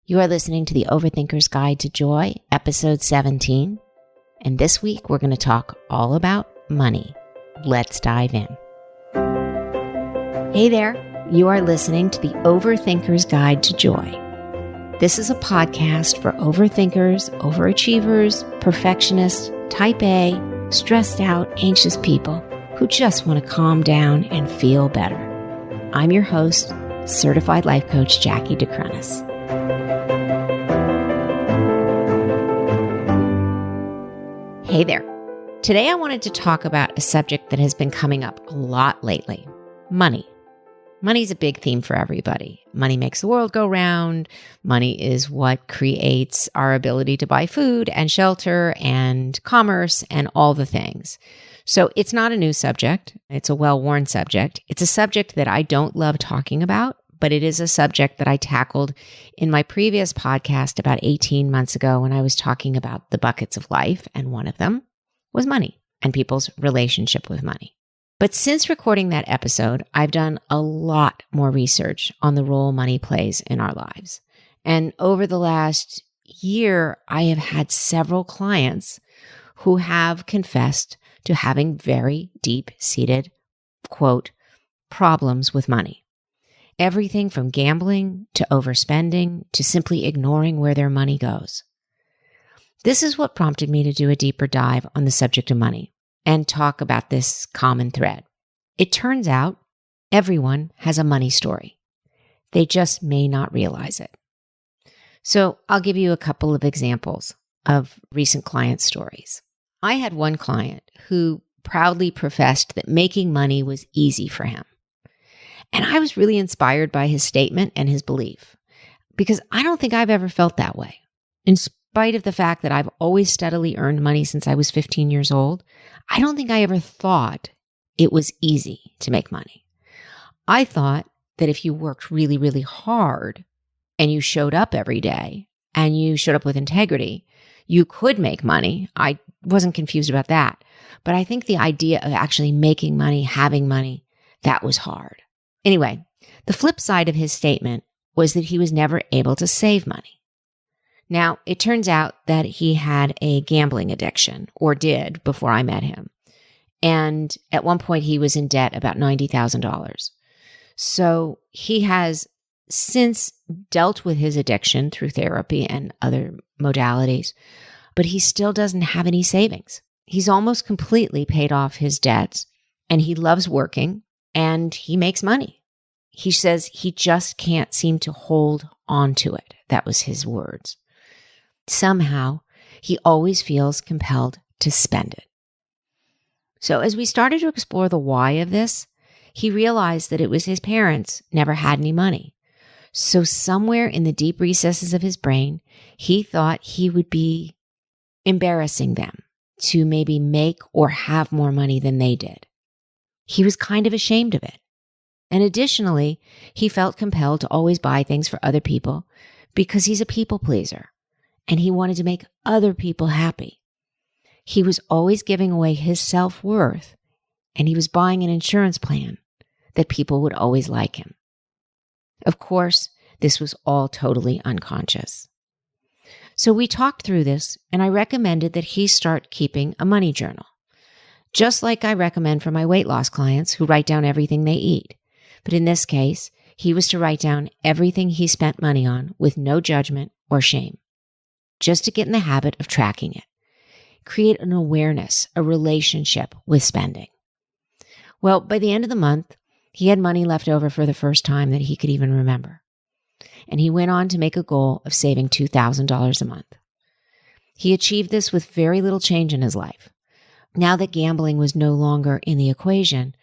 You are listening to the Overthinker's Guide to Joy, episode 17. And this week, we're going to talk all about money. Let's dive in. Hey there, you are listening to the Overthinker's Guide to Joy. This is a podcast for overthinkers, overachievers, perfectionists, type A, stressed out, anxious people who just want to calm down and feel better. I'm your host, certified life coach Jackie DeCrenis. Hey there. Today I wanted to talk about a subject that has been coming up a lot lately. Money. Money's a big theme for everybody. Money makes the world go round. Money is what creates our ability to buy food and shelter and commerce and all the things. So it's not a new subject. It's a well-worn subject. It's a subject that I don't love talking about, but it is a subject that I tackled in my previous podcast about 18 months ago when I was talking about the buckets of life, and one of them was money and people's relationship with money. But since recording that episode, I've done a lot more research on the role money plays in our lives. And over the last year, I have had several clients who have confessed to having very deep-seated, quote, problems with money. Everything from gambling to overspending to simply ignoring where their money goes. This is what prompted me to do a deeper dive on the subject of money and talk about this common thread. It turns out everyone has a money story. They just may not realize it. So I'll give you a couple of examples of recent client stories. I had one client who proudly professed that making money was easy for him. And I was really inspired by his statement and his belief, because I don't think I've ever felt that way. In spite of the fact that I've always steadily earned money since I was 15 years old, I don't think I ever thought it was easy to make money. I thought that if you worked really, really hard and you showed up every day and you showed up with integrity, you could make money. I wasn't confused about that. But I think the idea of actually making money, having money, that was hard. Anyway, the flip side of his statement was that he was never able to save money. Now, it turns out that he had a gambling addiction, or did before I met him. And at one point, he was in debt about $90,000. So he has since dealt with his addiction through therapy and other modalities, but he still doesn't have any savings. He's almost completely paid off his debts, and he loves working, and he makes money. He says he just can't seem to hold on to it. That was his words. Somehow, he always feels compelled to spend it. So as we started to explore the why of this, he realized that it was his parents never had any money. So somewhere in the deep recesses of his brain, he thought he would be embarrassing them to maybe make or have more money than they did. He was kind of ashamed of it. And additionally, he felt compelled to always buy things for other people because he's a people pleaser and he wanted to make other people happy. He was always giving away his self-worth, and he was buying an insurance plan that people would always like him. Of course, this was all totally unconscious. So we talked through this, and I recommended that he start keeping a money journal, just like I recommend for my weight loss clients who write down everything they eat. But in this case, he was to write down everything he spent money on with no judgment or shame, just to get in the habit of tracking it. Create an awareness, a relationship with spending. Well, by the end of the month, he had money left over for the first time that he could even remember. And he went on to make a goal of saving $2,000 a month. He achieved this with very little change in his life. Now that gambling was no longer in the equation,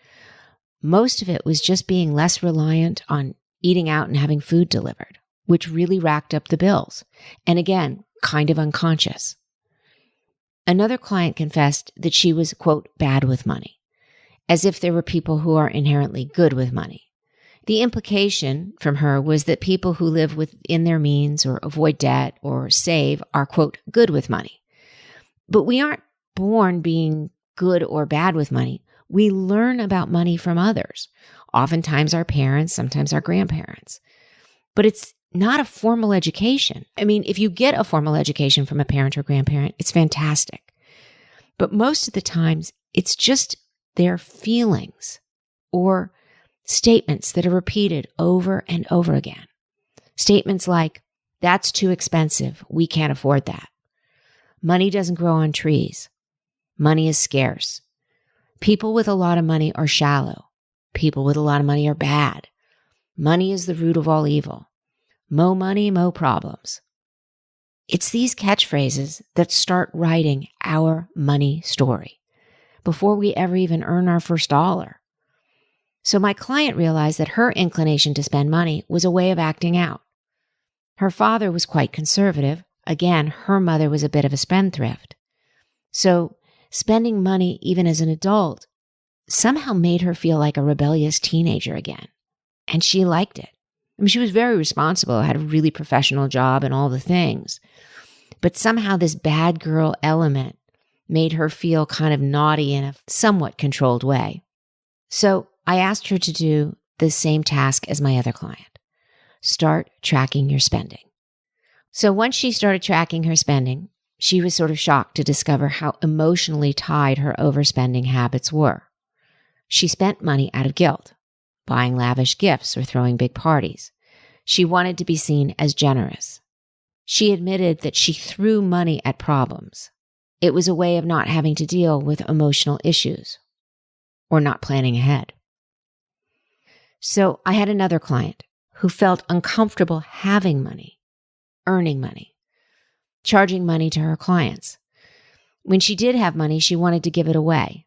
most of it was just being less reliant on eating out and having food delivered, which really racked up the bills. And again, kind of unconscious. Another client confessed that she was, quote, bad with money, as if there were people who are inherently good with money. The implication from her was that people who live within their means or avoid debt or save are, quote, good with money. But we aren't born being good or bad with money. We learn about money from others, oftentimes our parents, sometimes our grandparents. But it's not a formal education. I mean, if you get a formal education from a parent or grandparent, it's fantastic. But most of the times, it's just their feelings or statements that are repeated over and over again. Statements like, that's too expensive. We can't afford that. Money doesn't grow on trees. Money is scarce. People with a lot of money are shallow. People with a lot of money are bad. Money is the root of all evil. Mo money, mo problems. It's these catchphrases that start writing our money story before we ever even earn our first dollar. So my client realized that her inclination to spend money was a way of acting out. Her father was quite conservative. Again, her mother was a bit of a spendthrift. So spending money even as an adult somehow made her feel like a rebellious teenager again. And she liked it. I mean, she was very responsible, had a really professional job and all the things. But somehow this bad girl element made her feel kind of naughty in a somewhat controlled way. So I asked her to do the same task as my other client. Start tracking your spending. So once she started tracking her spending, she was sort of shocked to discover how emotionally tied her overspending habits were. She spent money out of guilt, buying lavish gifts or throwing big parties. She wanted to be seen as generous. She admitted that she threw money at problems. It was a way of not having to deal with emotional issues or not planning ahead. So I had another client who felt uncomfortable having money, earning money, charging money to her clients. When she did have money, she wanted to give it away.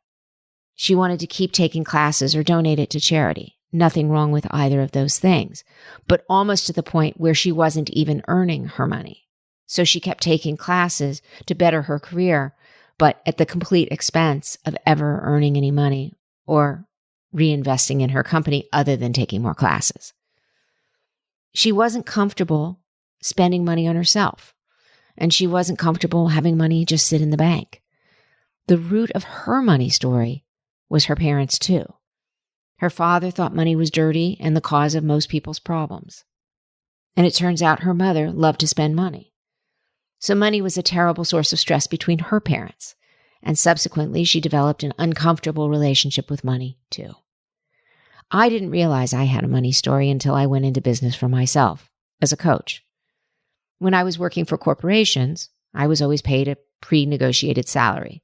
She wanted to keep taking classes or donate it to charity. Nothing wrong with either of those things, but almost to the point where she wasn't even earning her money. So she kept taking classes to better her career, but at the complete expense of ever earning any money or reinvesting in her company other than taking more classes. She wasn't comfortable spending money on herself, and she wasn't comfortable having money just sit in the bank. The root of her money story was her parents too. Her father thought money was dirty and the cause of most people's problems. And it turns out her mother loved to spend money. So money was a terrible source of stress between her parents, and subsequently she developed an uncomfortable relationship with money too. I didn't realize I had a money story until I went into business for myself as a coach. When I was working for corporations, I was always paid a pre-negotiated salary.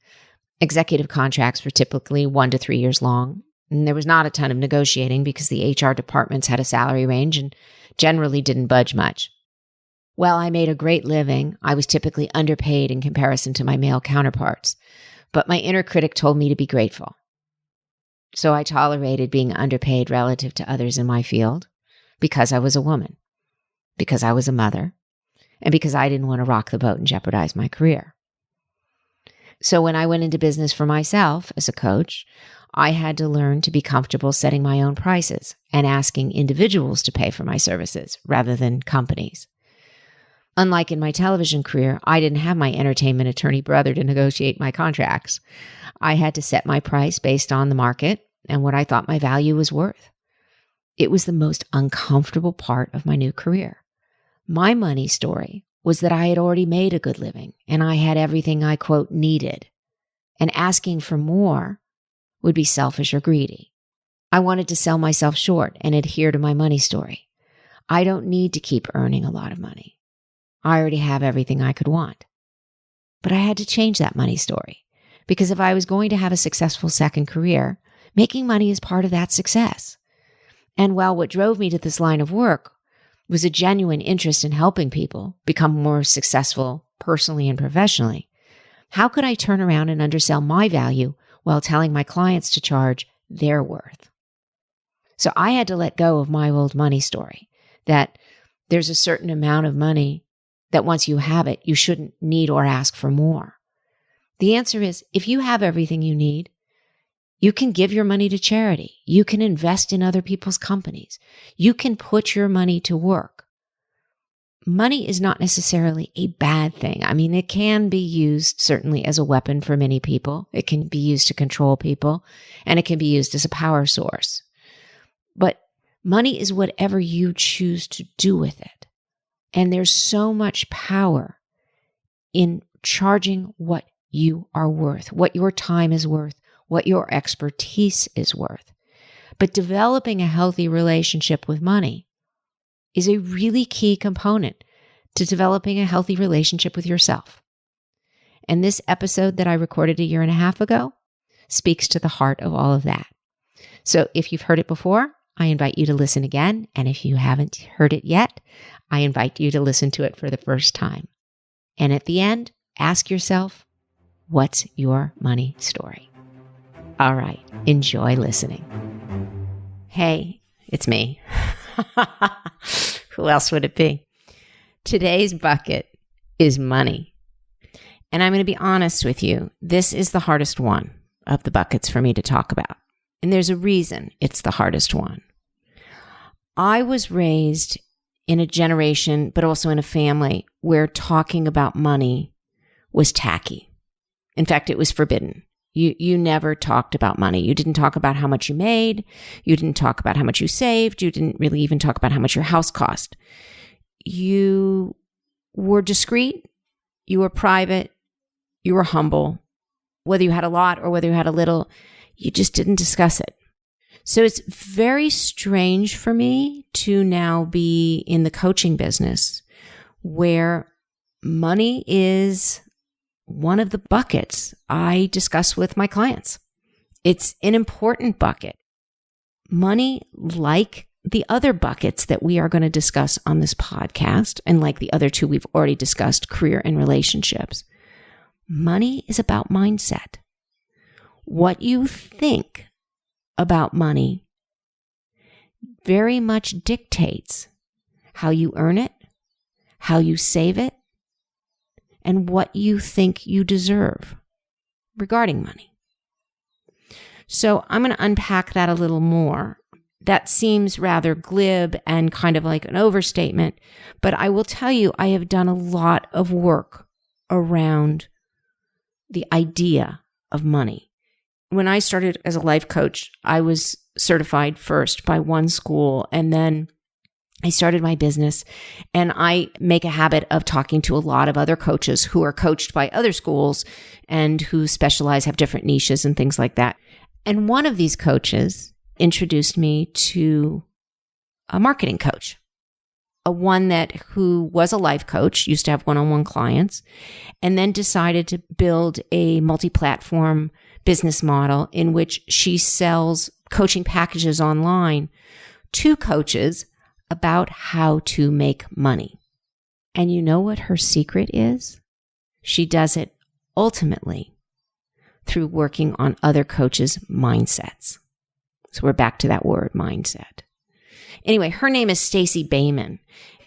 Executive contracts were typically 1 to 3 years long, and there was not a ton of negotiating because the HR departments had a salary range and generally didn't budge much. While I made a great living, I was typically underpaid in comparison to my male counterparts, but my inner critic told me to be grateful. So I tolerated being underpaid relative to others in my field because I was a woman, because I was a mother, and because I didn't want to rock the boat and jeopardize my career. So when I went into business for myself as a coach, I had to learn to be comfortable setting my own prices and asking individuals to pay for my services rather than companies. Unlike in my television career, I didn't have my entertainment attorney brother to negotiate my contracts. I had to set my price based on the market and what I thought my value was worth. It was the most uncomfortable part of my new career. My money story was that I had already made a good living and I had everything I, quote, needed. And asking for more would be selfish or greedy. I wanted to sell myself short and adhere to my money story. I don't need to keep earning a lot of money. I already have everything I could want. But I had to change that money story because if I was going to have a successful second career, making money is part of that success. And while what drove me to this line of work was a genuine interest in helping people become more successful personally and professionally, how could I turn around and undersell my value while telling my clients to charge their worth? So I had to let go of my old money story that there's a certain amount of money that once you have it, you shouldn't need or ask for more. The answer is, if you have everything you need, you can give your money to charity. You can invest in other people's companies. You can put your money to work. Money is not necessarily a bad thing. I mean, it can be used certainly as a weapon for many people. It can be used to control people, and it can be used as a power source. But money is whatever you choose to do with it. And there's so much power in charging what you are worth, what your time is worth, what your expertise is worth. But developing a healthy relationship with money is a really key component to developing a healthy relationship with yourself. And this episode that I recorded a year and a half ago speaks to the heart of all of that. So if you've heard it before, I invite you to listen again. And if you haven't heard it yet, I invite you to listen to it for the first time. And at the end, ask yourself, what's your money story? All right, enjoy listening. Hey, it's me. Who else would it be? Today's bucket is money. And I'm going to be honest with you. This is the hardest one of the buckets for me to talk about. And there's a reason it's the hardest one. I was raised in a generation, but also in a family where talking about money was tacky. In fact, it was forbidden. You never talked about money. You didn't talk about how much you made. You didn't talk about how much you saved. You didn't really even talk about how much your house cost. You were discreet. You were private. You were humble. Whether you had a lot or whether you had a little, you just didn't discuss it. So it's very strange for me to now be in the coaching business where money is one of the buckets I discuss with my clients. It's an important bucket. Money, like the other buckets that we are going to discuss on this podcast, and like the other two we've already discussed, career and relationships, money is about mindset. What you think about money very much dictates how you earn it, how you save it, and what you think you deserve regarding money. So I'm going to unpack that a little more. That seems rather glib and kind of like an overstatement, but I will tell you, I have done a lot of work around the idea of money. When I started as a life coach, I was certified first by one school, and then I started my business, and I make a habit of talking to a lot of other coaches who are coached by other schools and who specialize, have different niches and things like that. And one of these coaches introduced me to a marketing coach, who was a life coach, used to have one-on-one clients, and then decided to build a multi-platform business model in which she sells coaching packages online to coaches about how to make money. And you know what her secret is? She does it ultimately through working on other coaches' mindsets. So we're back to that word, mindset. Anyway, her name is Stacey Bayman.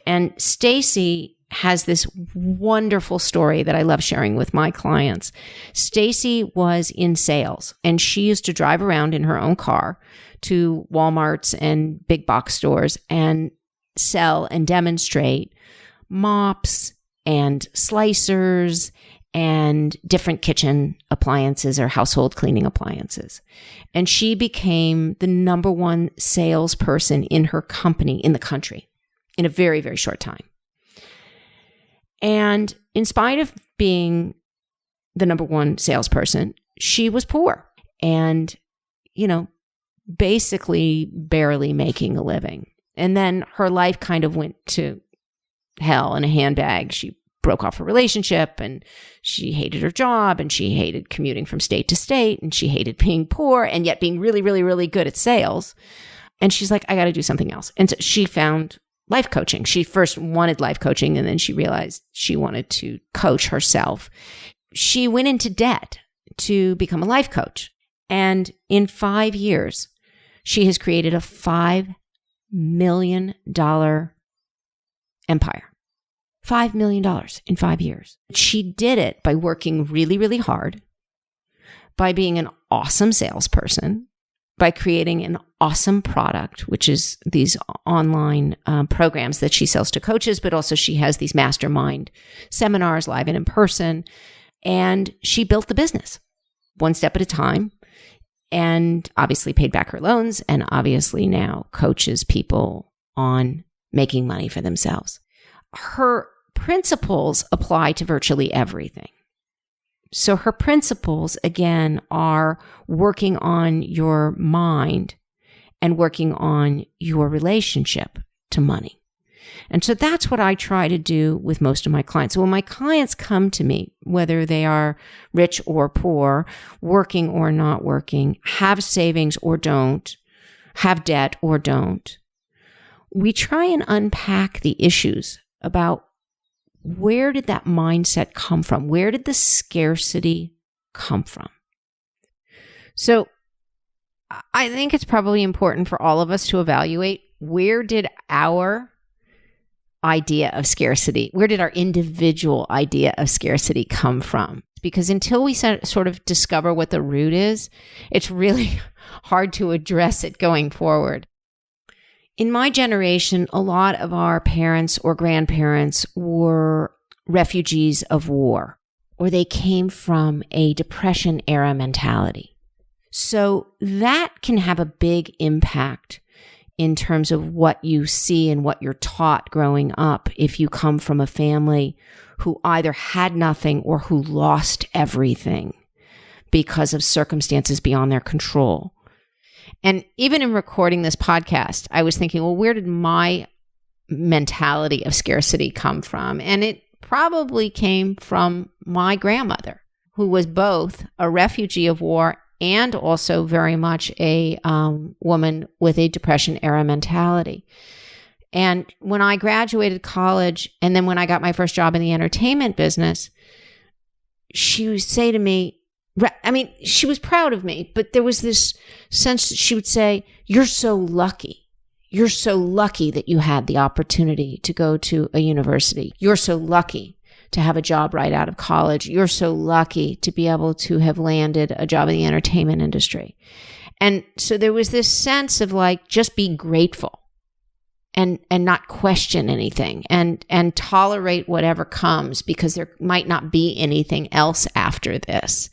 And Stacey has this wonderful story that I love sharing with my clients. Stacey was in sales, and she used to drive around in her own car to Walmarts and big box stores and sell and demonstrate mops and slicers and different kitchen appliances or household cleaning appliances. And she became the number one salesperson in her company in the country in a very, very short time. And in spite of being the number one salesperson, she was poor and, basically barely making a living. And then her life kind of went to hell in a handbag. She broke off her relationship, and she hated her job, and she hated commuting from state to state, and she hated being poor and yet being really, really, really good at sales. And she's like, I got to do something else. And so she found life coaching. She first wanted life coaching, and then she realized she wanted to coach herself. She went into debt to become a life coach. And in 5 years, she has created a $5 million empire. $5 million in 5 years. She did it by working really, really hard, by being an awesome salesperson, by creating an awesome product, which is these online programs that she sells to coaches, but also she has these mastermind seminars live and in person. And she built the business one step at a time, and obviously paid back her loans, and obviously now coaches people on making money for themselves. her principles apply to virtually everything. So her principles, again, are working on your mind and working on your relationship to money. And so that's what I try to do with most of my clients. So when my clients come to me, whether they are rich or poor, working or not working, have savings or don't, have debt or don't, we try and unpack the issues about where did that mindset come from? Where did the scarcity come from? So I think it's probably important for all of us to evaluate, where did our idea of scarcity, where did our individual idea of scarcity come from? Because until we sort of discover what the root is, it's really hard to address it going forward. In my generation, a lot of our parents or grandparents were refugees of war, or they came from a Depression era mentality. So that can have a big impact in terms of what you see and what you're taught growing up if you come from a family who either had nothing or who lost everything because of circumstances beyond their control. And even in recording this podcast, I was thinking, well, where did my mentality of scarcity come from? And it probably came from my grandmother, who was both a refugee of war and also very much a woman with a Depression era mentality. And when I graduated college, and then when I got my first job in the entertainment business, she would say to me, I mean, she was proud of me, but there was this sense that she would say, "You're so lucky. You're so lucky that you had the opportunity to go to a university. You're so lucky to have a job right out of college. You're so lucky to be able to have landed a job in the entertainment industry." And so there was this sense of like, just be grateful and not question anything and tolerate whatever comes, because there might not be anything else after this.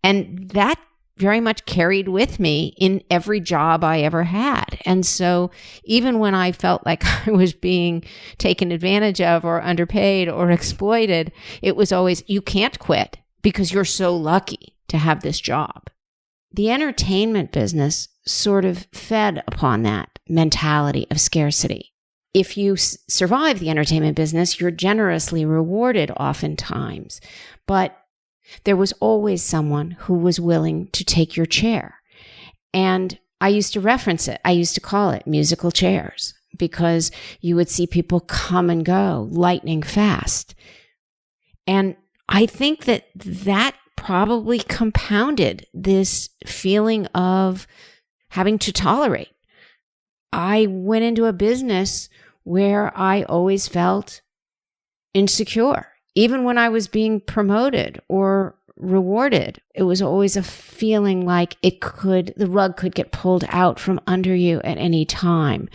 And that very much carried with me in every job I ever had. And so even when I felt like I was being taken advantage of or underpaid or exploited, it was always, you can't quit because you're so lucky to have this job. The entertainment business sort of fed upon that mentality of scarcity. If you survive the entertainment business, you're generously rewarded oftentimes, but there was always someone who was willing to take your chair. And I used to reference it. I used to call it musical chairs, because you would see people come and go lightning fast. And I think that probably compounded this feeling of having to tolerate. I went into a business where I always felt insecure. Even when I was being promoted or rewarded, it was always a feeling like the rug could get pulled out from under you at any time.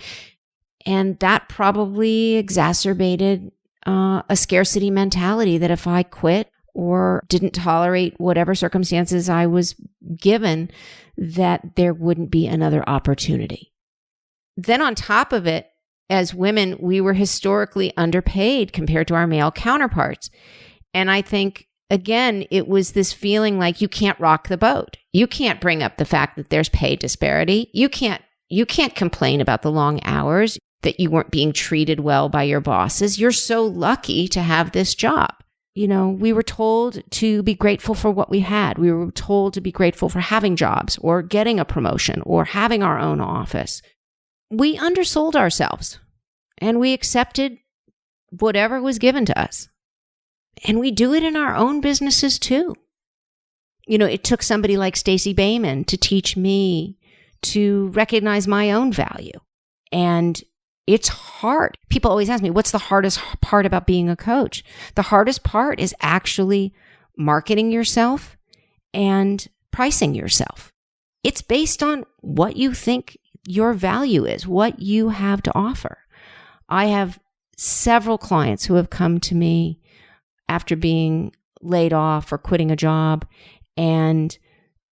And that probably exacerbated a scarcity mentality that if I quit or didn't tolerate whatever circumstances I was given, that there wouldn't be another opportunity. Then on top of it, as women, we were historically underpaid compared to our male counterparts. And I think, again, it was this feeling like you can't rock the boat. You can't bring up the fact that there's pay disparity. You can't complain about the long hours, that you weren't being treated well by your bosses. You're so lucky to have this job. You know, we were told to be grateful for what we had. We were told to be grateful for having jobs or getting a promotion or having our own office. We undersold ourselves and we accepted whatever was given to us. And we do it in our own businesses too. You know, it took somebody like Stacey Bayman to teach me to recognize my own value. And it's hard. People always ask me, what's the hardest part about being a coach? The hardest part is actually marketing yourself and pricing yourself. It's based on what you think your value is, what you have to offer. I have several clients who have come to me after being laid off or quitting a job, and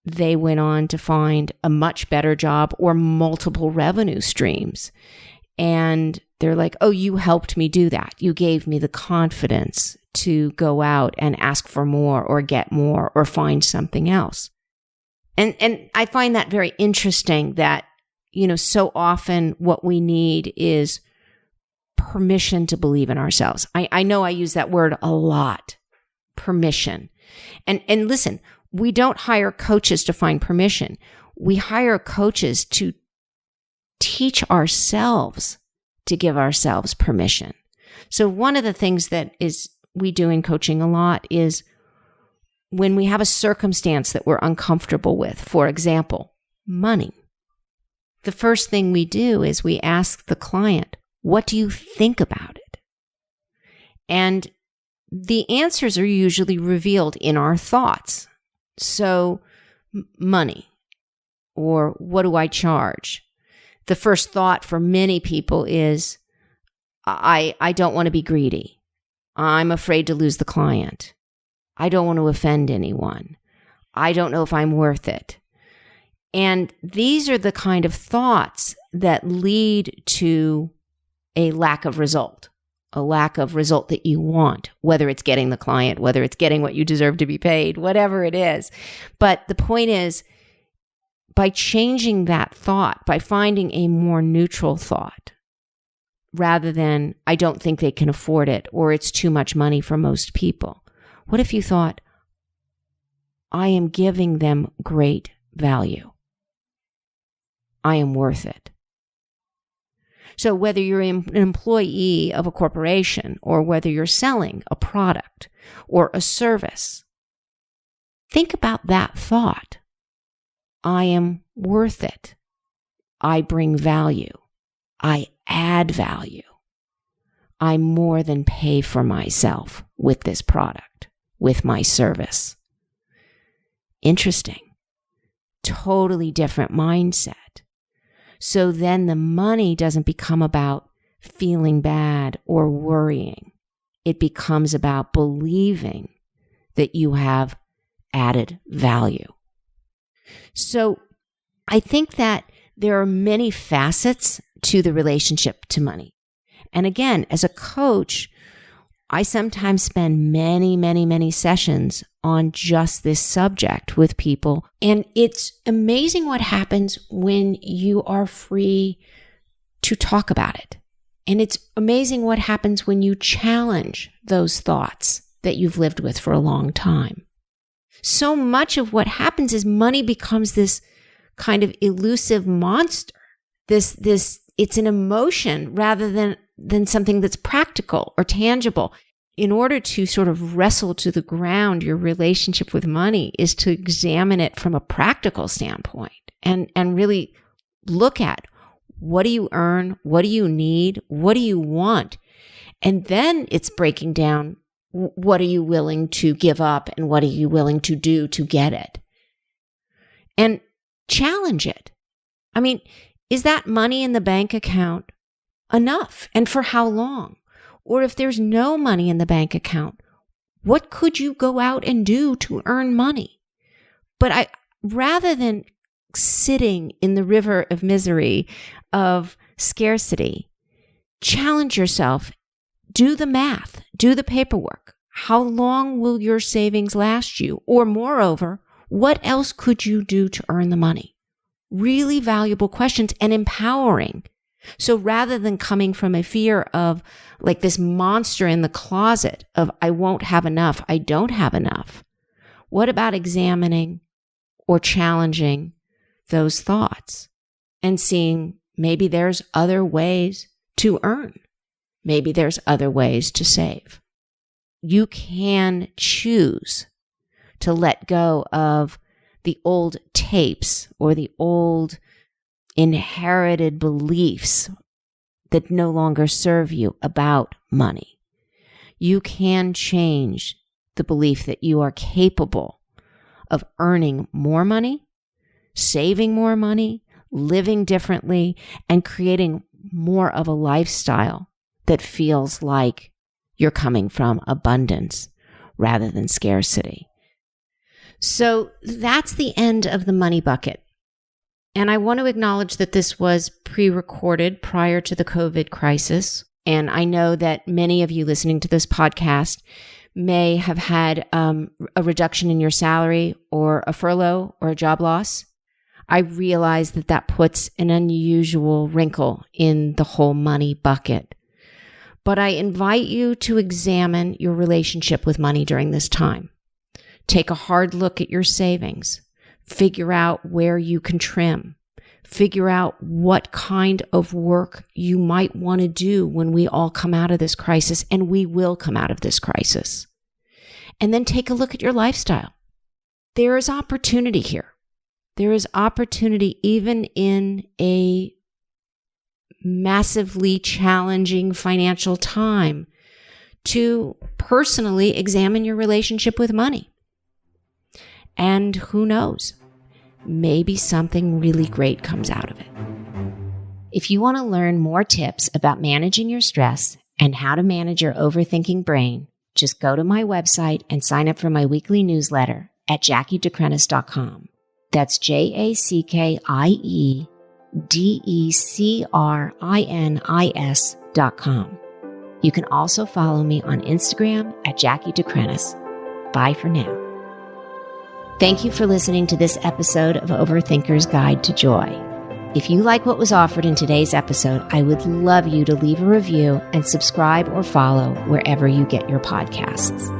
they went on to find a much better job or multiple revenue streams. And They're like, oh, you helped me do that. You gave me the confidence to go out and ask for more or get more or find something else. And I find that very interesting that, so often what we need is permission to believe in ourselves. I know I use that word a lot, permission. And listen, we don't hire coaches to find permission. We hire coaches to teach ourselves to give ourselves permission. So one of the things that we do in coaching a lot is when we have a circumstance that we're uncomfortable with, for example, money. The first thing we do is we ask the client, what do you think about it? And the answers are usually revealed in our thoughts. So money, or what do I charge? The first thought for many people is, I don't want to be greedy. I'm afraid to lose the client. I don't want to offend anyone. I don't know if I'm worth it. And these are the kind of thoughts that lead to a lack of result that you want, whether it's getting the client, whether it's getting what you deserve to be paid, whatever it is. But the point is, by changing that thought, by finding a more neutral thought, rather than, I don't think they can afford it, or it's too much money for most people. What if you thought, I am giving them great value. I am worth it. So whether you're an employee of a corporation or whether you're selling a product or a service, think about that thought. I am worth it. I bring value. I add value. I more than pay for myself with this product, with my service. Interesting. Totally different mindset. So then the money doesn't become about feeling bad or worrying. It becomes about believing that you have added value. So I think that there are many facets to the relationship to money. And again, as a coach, I sometimes spend many sessions on just this subject with people. And it's amazing what happens when you are free to talk about it. And it's amazing what happens when you challenge those thoughts that you've lived with for a long time. So much of what happens is money becomes this kind of elusive monster. It's an emotion rather than something that's practical or tangible. In order to sort of wrestle to the ground your relationship with money is to examine it from a practical standpoint and really look at, what do you earn? What do you need? What do you want? And then it's breaking down, what are you willing to give up and what are you willing to do to get it? And challenge it. I mean, is that money in the bank account enough? And for how long? Or if there's no money in the bank account, what could you go out and do to earn money? But rather than sitting in the river of misery, of scarcity, challenge yourself, do the math, do the paperwork. How long will your savings last you? Or moreover, what else could you do to earn the money? Really valuable questions and empowering. So rather than coming from a fear of like this monster in the closet of, I won't have enough, I don't have enough, what about examining or challenging those thoughts and seeing maybe there's other ways to earn? Maybe there's other ways to save. You can choose to let go of the old tapes or the old inherited beliefs that no longer serve you about money. You can change the belief that you are capable of earning more money, saving more money, living differently, and creating more of a lifestyle that feels like you're coming from abundance rather than scarcity. So that's the end of the money bucket. And I want to acknowledge that this was pre-recorded prior to the COVID crisis. And I know that many of you listening to this podcast may have had a reduction in your salary or a furlough or a job loss. I realize that that puts an unusual wrinkle in the whole money bucket. But I invite you to examine your relationship with money during this time. Take a hard look at your savings. Figure out where you can trim. Figure out what kind of work you might want to do when we all come out of this crisis, and we will come out of this crisis. And then take a look at your lifestyle. There is opportunity here. There is opportunity even in a massively challenging financial time to personally examine your relationship with money. And who knows, maybe something really great comes out of it. If you want to learn more tips about managing your stress and how to manage your overthinking brain, just go to my website and sign up for my weekly newsletter at JackieDeCrenis.com. That's JackieDeCrenis.com. You can also follow me on Instagram at Jackie DeCrenis. Bye for now. Thank you for listening to this episode of Overthinker's Guide to Joy. If you like what was offered in today's episode, I would love you to leave a review and subscribe or follow wherever you get your podcasts.